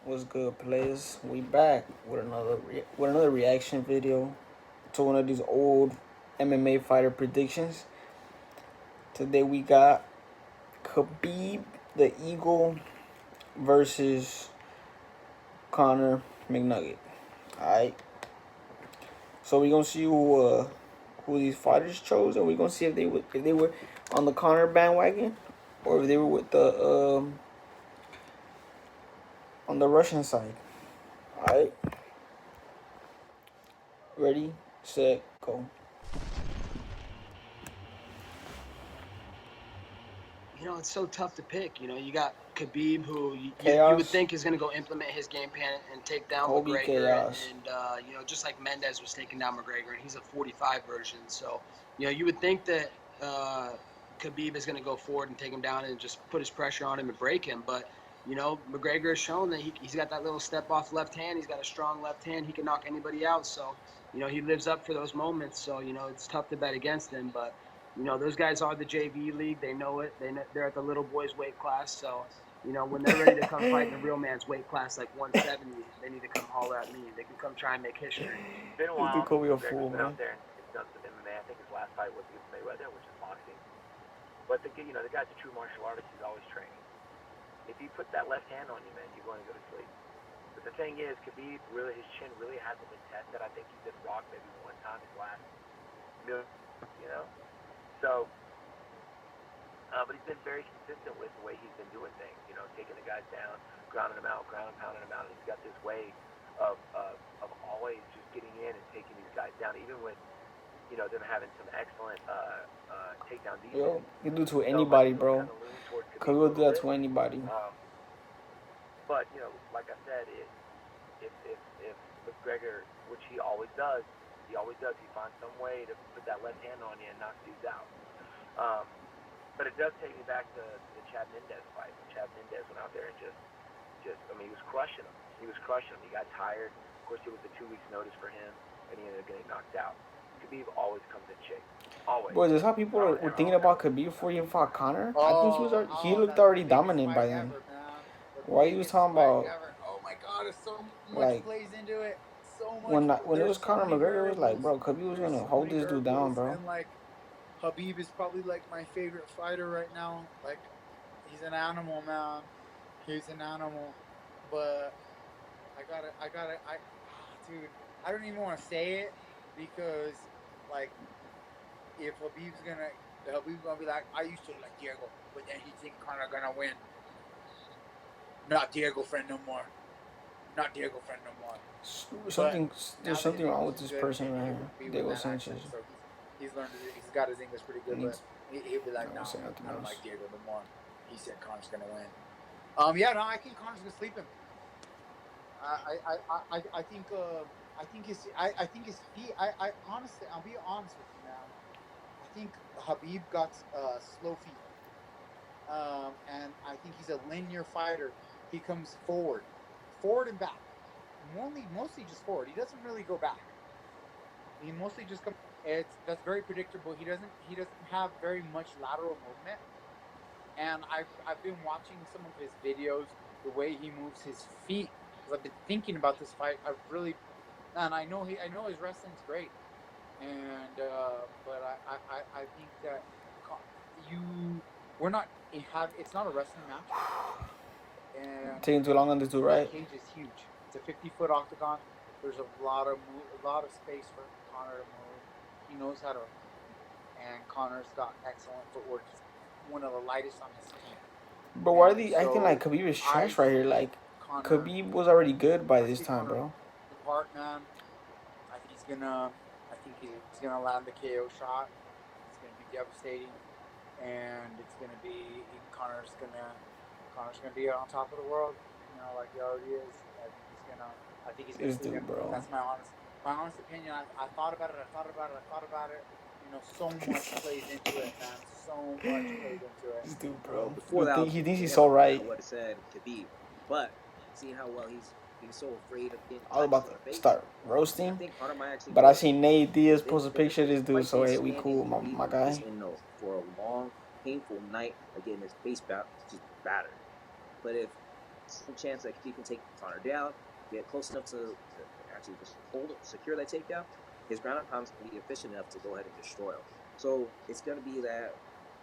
What's good, players? We back with another reaction video to one of these old MMA fighter predictions. Today we got Khabib the Eagle versus Conor McNugget. All right. So we gonna see who these fighters chose, and we gonna see if they were on the Conor bandwagon, or if they were with the on the Russian side. All right. Ready, set, go. It's so tough to pick. You got Khabib, who you would Chaos. think is going to go implement his game plan and take down Kobe McGregor, Chaos. and just like Mendez was taking down McGregor, and he's a 45 version. So you would think that Khabib is going to go forward and take him down and just put his pressure on him and break him, but. McGregor has shown that he's got that little step off left hand. He's got a strong left hand. He can knock anybody out. So, he lives up for those moments. So, it's tough to bet against him. But those guys are the JV league. They know it. They're at the little boys weight class. So, when they're ready to come fight in the real man's weight class, like 170, they need to come holler at me. They can come try and make history. It's been a This dude while called since me a McGregor's fool, been out man. there and done some MMA. I think his last fight was against Mayweather, which is boxing. But the guy's a true martial artist. He's always training. If he puts that left hand on you, man, you're going to go to sleep. But the thing is, Khabib really, his chin really hasn't been tested. I think he's been rocked maybe one time his last million, you know. So, but he's been very consistent with the way he's been doing things. Taking the guys down, grounding them out, pounding them out. And he's got this way of always just getting in and taking these guys down, even with them having some excellent takedown Yo, defense. you do to So I anybody, still bro. kind of lean towards Cause Khabib a we'll do little that bit. to anybody. But like I said, if McGregor, which he finds some way to put that left hand on you and knock dudes out. But it does take me back to the Chad Mendez fight. Chad Mendez went out there and I mean, he was crushing him. He got tired. Of course, it was a 2 weeks notice for him, and he ended up getting knocked out. Khabib always comes in shape. Always. Boy, is this how people I don't were ever, I thinking don't ever about Khabib before he even fought Conor? I think Oh, he oh, looked that's the already biggest dominant fight by then. ever, man. The Why he was biggest talking fight about ever. Oh my God, there's so much like plays into it. So much. when it There's was so Conor many McGregor, it was like, variables. bro, Khabib was There's gonna so hold many this dude down, variables, bro. and like Habib is probably like my favorite fighter right now. Like he's an animal, man. He's an animal. But dude, I don't even want to say it because like if Habib's gonna be like, I used to like Diego, but then he think Conor gonna win. Not Diego friend no more. Not Diego friend no more. But Something now there's that his something wrong English with is this good, person maybe right he here, won't be with Diego that Sanchez. accent. So he's learned he's got his English pretty He good. But needs. he'll be I like, don't no, say nothing I don't else. like Diego no more. He said Conor's gonna win. Yeah, no, I think Conor's gonna sleep him. I think I think his feet. I honestly, I'll be honest with you, man. I think Habib got slow feet. And I think he's a linear fighter. He comes forward and back. Mostly just forward. He doesn't really go back. He mostly just comes. That's very predictable. He doesn't have very much lateral movement. And I've been watching some of his videos, the way he moves his feet, because I've been thinking about this fight. And I know his wrestling's great, and but I think that you we're not have it's not a wrestling match, and Taking too long on this dude, that right? cage is huge. It's a 50-foot octagon. There's a lot of space for Conor to move. He knows how to, and Conor's got excellent footwork. He's one of the lightest on his team, But why are and they acting like so Khabib is I trash right here? see Like Conor. Khabib was already good by I this see time, Conor bro. apart, man. I think he's gonna. I think he's gonna land the KO shot. It's gonna be devastating, and it's gonna be Connor's gonna be on top of the world. Like he already is. I think he's gonna This sleep dude, him. bro. That's my honest opinion. I thought about it. I thought about it. So much plays into it, man. So much plays into it. This dude, bro. Before that, I was He thinks he's thinking so about that. I right. would have said Khabib, but seeing how well he's being so afraid of getting I was touched about in the to face, start I roasting, think Conor might actually but I do it. seen Nate Diaz This post a this picture of this this dude, fight so can hey, we stand cool, in Khabib my just guy. for a long, painful night of getting his face just battered. But if a chance that he can take Conor down, get close enough to actually just secure that takedown, his ground and pound is going to be efficient enough to go ahead and destroy him. So it's going to be that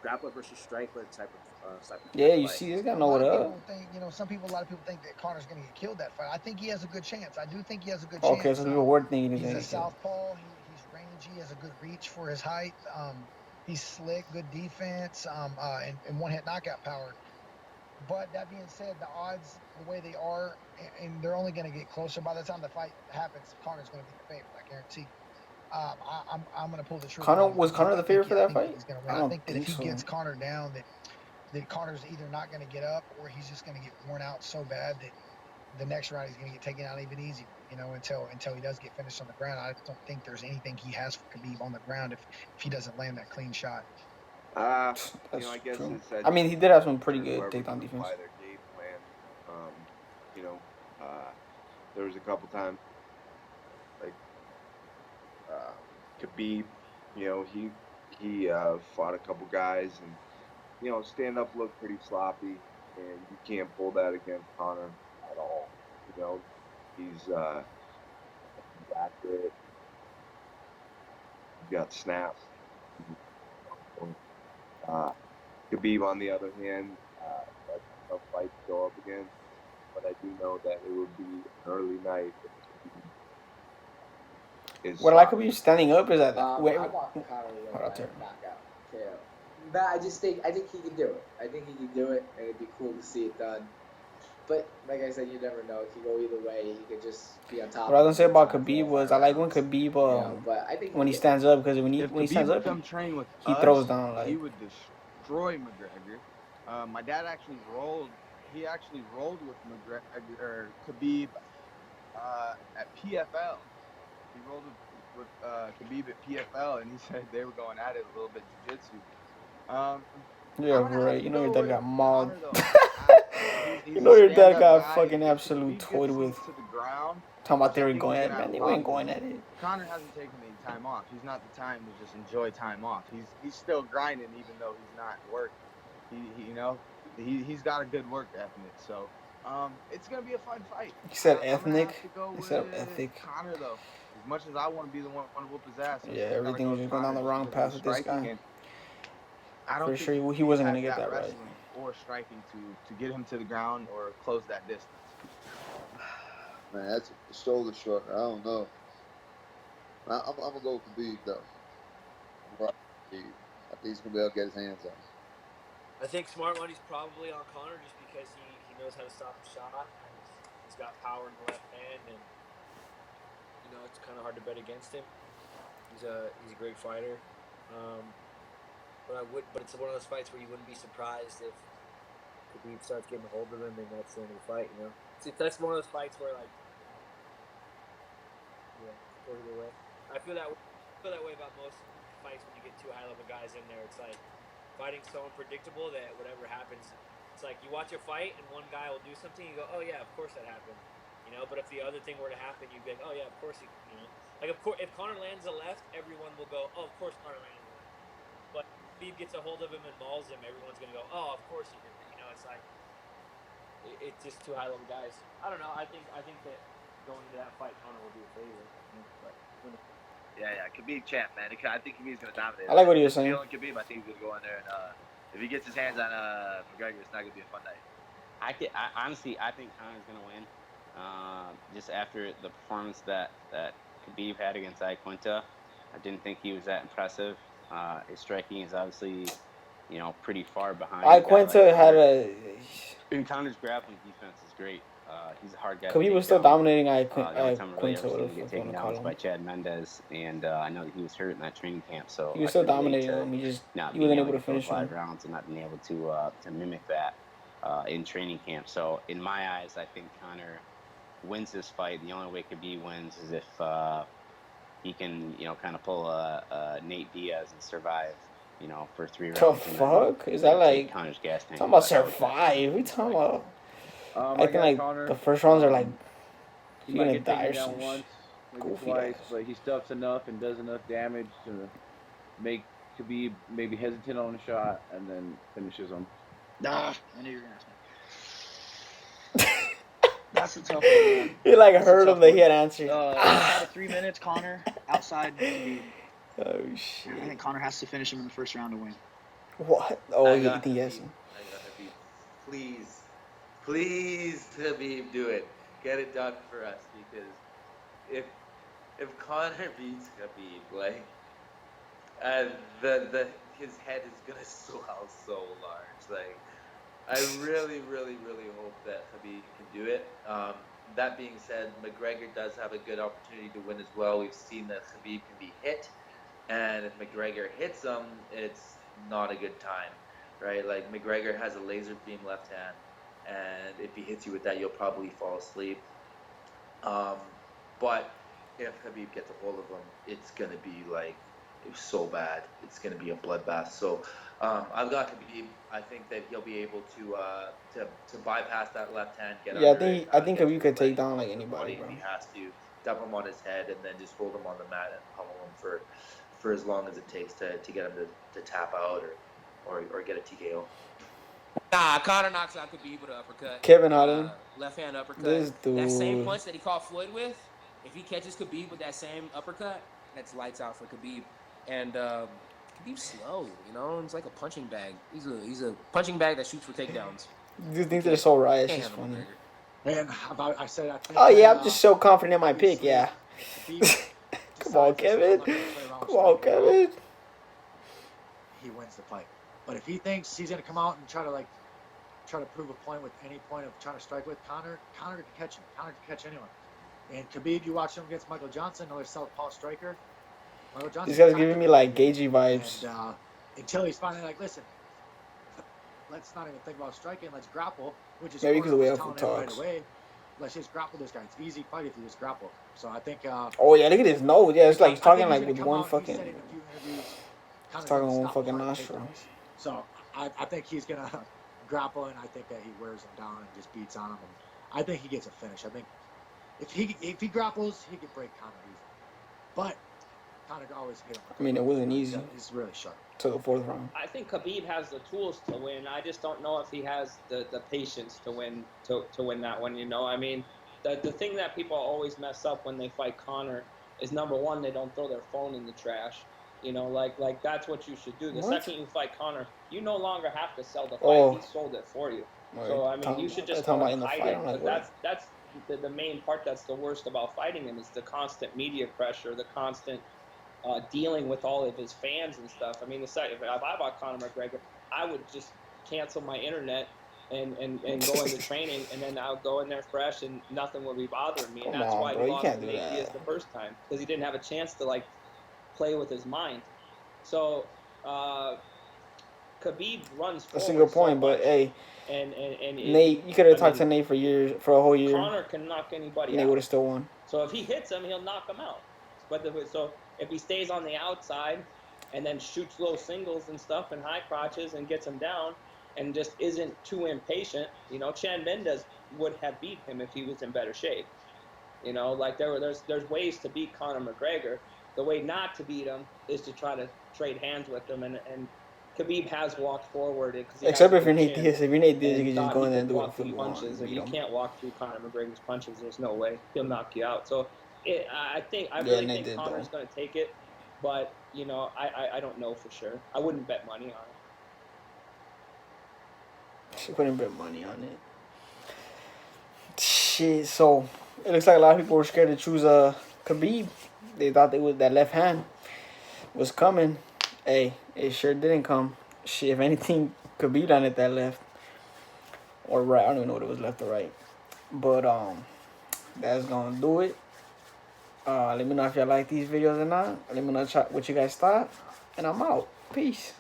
grappler versus striker type of Yeah, you fight. see, this guy A know lot what of up. people think, a lot of people think that Connor's going to get killed that fight. I think he has a good chance. I do think he has a good Okay, chance. so people were thinking he's He's gonna a get killed. southpaw. He's rangy, has a good reach for his height. He's slick, good defense, and one-hit knockout power. But that being said, the odds, the way they are, and they're only going to get closer. By the time the fight happens, Connor's going to be the favorite, I guarantee. I'm going to pull the trigger on Khabib. Connor the favorite for I that think that fight? he's going to I win. I don't think that if think he so. gets Conor down, that Connor's either not going to get up or he's just going to get worn out so bad that the next round he's going to get taken out even easier. Until he does get finished on the ground. I don't think there's anything he has for Khabib on the ground if he doesn't land that clean shot. That's I guess true. it's that I mean, he did have some pretty for good whoever takedown can defense. apply their game plan. You know, there was a couple times like Khabib, he fought a couple guys and stand up looked pretty sloppy, and you can't pull that against Conor at all. He's accurate. He got snaps. Khabib, on the other hand, that's a tough fight to go up against. But I do know that it would be an early night. What I like Khabib standing up is that I wait, want Conor to win hold on, by Terry. knockout, KO. But I think he can do it. I think he can do it, and it'd be cool to see it done. But like I said, you never know. It could go either way. He could just be on top. What I was gonna say about for Khabib 4 or was 5 I like when rounds. Khabib But I think when he stands up, because when he Khabib stands would up come train with he us, throws down like he would destroy McGregor. My dad actually rolled. He actually rolled with McGregor or Khabib at PFL. He rolled with Khabib at PFL, and he said they were going at it a little bit jiu-jitsu. yeah, I'm gonna have right. to You know your go dad with got mauled. Connor though. You He's know a your dad stand-up got guy. fucking If absolute Khabib toyed gets with. to the ground, Talking about which they I were think going he's at it, gonna have man. a They lot weren't of going those. at it. Connor hasn't taken any time off. He's not the time to just enjoy time off. He's still grinding even though he's not working. He's got a good work ethic. So it's gonna be a fun fight. He said I'm gonna have ethnic to go instead of with ethic. Connor though. As much as I want to be the one to whoop his ass, I Yeah, still gotta everything go was with just going down Connor the just wrong because of path his with this striking, guy. and I don't For think sure, he wasn't has gonna get that that right. wrestling or striking to get him to the ground or close that distance. Man, that's a shoulder shrug. I don't know. I'm gonna go with Khabib though. I'm right with Khabib. I think he's gonna be able to get his hands on him. I think smart money's probably on Conor just because he knows how to stop the shot and he's got power in the left hand, and it's kind of hard to bet against him. He's a great fighter. But it's one of those fights where you wouldn't be surprised if Khabib starts getting a hold of him and that's the end of the fight. That's one of those fights where go either way. I feel that way about most fights when you get two high level guys in there. It's like fighting's so unpredictable that whatever happens, it's like you watch a fight and one guy will do something, you go, oh yeah, of course that happened. But if the other thing were to happen, you'd be like, oh yeah, of course like of course if Conor lands a left, everyone will go, oh of course Conor landed a left. But if Khabib gets a hold of him and mauls him, everyone's gonna go, oh of course he did that. It's like it's just two high level guys. I don't know. I think that going into that fight, Conor will be a favorite. Yeah, Khabib champ, man. I think Khabib's gonna dominate. I like what you're Just saying. feeling Khabib, I think he's gonna go in there and if he gets his hands on McGregor, it's not gonna be a fun night. Honestly, I think Conor's gonna win. Just after the performance that Khabib had against Iaquinta, I didn't think he was that impressive. His striking is obviously, pretty far behind. Iaquinta had and Conor's grappling defense is great. He's a hard guy. Khabib was still dominating Iaquinta. Whatever the fuck you want to call him. By Chad Mendez, and I know that he was hurt in that training camp, so he was still dominating him. He wasn't able to finish him. 5 rounds and not being able to mimic that in training camp. So in my eyes, I think Conor wins this fight. The only way Khabib wins is if he can, kind of pull a Nate Diaz and survive, for 3 rounds. The fuck? Is that like Conor's gas tank? Talking about survive? We talking about? I think like Conor, the first rounds are like he you're might gonna get die or taken down some once, maybe goofy twice, ass. but he stuffs enough and does enough damage to make Khabib maybe hesitant on a shot and then finishes him. I knew you were gonna ask me. That's a tough one, man. He like That's a heard him tough that he one. had answered. Inside of 3 minutes, Conor outside Khabib. Oh shit! I think Conor has to finish him in the first round to win. What? Oh, I you got think Khabib. yes? I got Khabib. Please, please, Khabib, do it. Get it done for us, because if Conor beats Khabib, like, the his head is gonna swell so large. Like, I really, really, really hope that Khabib can do it. That being said, McGregor does have a good opportunity to win as well. We've seen that Khabib can be hit, and if McGregor hits him, it's not a good time, right? Like, McGregor has a laser beam left hand, and if he hits you with that, you'll probably fall asleep. But if Khabib gets a hold of him, it's gonna be like, it's so bad. It's gonna be a bloodbath. So I've got Khabib. I think that he'll be able to bypass that left hand, get Yeah, under it, I think get you to his could take legs, down get like to the anybody, body bro. if he has to, dump him on his head, and then just hold him on the mat and pummel him for as long as it takes to get him to tap out or get a TKO. Nah, Conor knocks out Khabib with an uppercut. Kevin Holland. Left hand uppercut. This That same dude. punch that he caught Floyd with, if he catches Khabib with that same uppercut, that's lights out for Khabib. And Khabib's slow, you know. It's like a punching bag. He's a punching bag that shoots for takedowns. These things are so right. It's Can't just handle funny. McGregor. And I said I think. Oh yeah, I'm just so confident in my pick. obviously, Yeah. Khabib Come on, decides, listen, I'm Kevin. not gonna play around with Come on, striking at all, Kevin. he wins the fight. But if he thinks he's gonna come out and try to prove a point with any point of trying to strike with Conor can catch him. Conor can catch anyone. And Khabib, you watch him against Michael Johnson, another southpaw striker. Michael Johnson. These guys giving me like Gagey vibes. And until he's finally like, listen, let's not even think about striking. Let's grapple. Which is Maybe because the way was Alpha telling him right talks. away. Let's just grapple this guy. It's an easy fight if you just grapple. So I think. Oh yeah, look at his nose. Yeah, it's like he's I think talking he's like gonna with come one out, fucking. He said in a few interviews, He's Conor's talking gonna with one stop fucking hard nostril. takedowns. So I think he's gonna grapple, and I think that he wears him down and just beats on him. And I think he gets a finish. I think if he grapples, he could break Conor easily. But Conor always hit him. I mean, it wasn't easy. He's really sharp. To the fourth round. I think Khabib has the tools to win. I just don't know if he has the patience to win that one. You know, I mean, the thing that people always mess up when they fight Conor is, number one, they don't throw their phone in the trash. You know, like that's what you should do. The second you fight Conor, you no longer have to sell the fight. He sold it for you. So I mean, you should just hide it. But that's the main part. That's the worst about fighting him, is the constant media pressure, the constant dealing with all of his fans and stuff. I mean, if I bought Conor McGregor, I would just cancel my internet and go into training, and then I'll go in there fresh, and nothing will be bothering me. And that's why he lost to Nate Diaz the first time, because he didn't have a chance to like play with his mind. So Khabib runs forward. That's a good point, but hey, and Nate, you could have talked to Nate for a whole year. Conor can knock anybody out. Nate would have still won. So if he hits him, he'll knock him out. So if he stays on the outside and then shoots low singles and stuff and high crotches and gets him down and just isn't too impatient, you know, Chan Mendez would have beat him if he was in better shape. You know, like there's ways to beat Conor McGregor. The way not to beat him is to try to trade hands with him, and Khabib has walked forward. Except if you're Nate Diaz. If you're Nate Diaz, you can just go in there and do what you want. Punches. If you can't walk through Conor McGregor's punches, there's no way. He'll knock you out. So I really think Conor's going to take it, but you know, I don't know for sure. I wouldn't bet money on it. She wouldn't bet money on it. Shit. So it looks like a lot of people were scared to choose Khabib. They thought that left hand was coming. Hey, it sure didn't come. Shit, if anything, Khabib done it that left or right. I don't even know what it was, left or right. But that's gonna do it. Let me know if y'all like these videos or not. Let me know what you guys thought. And I'm out. Peace.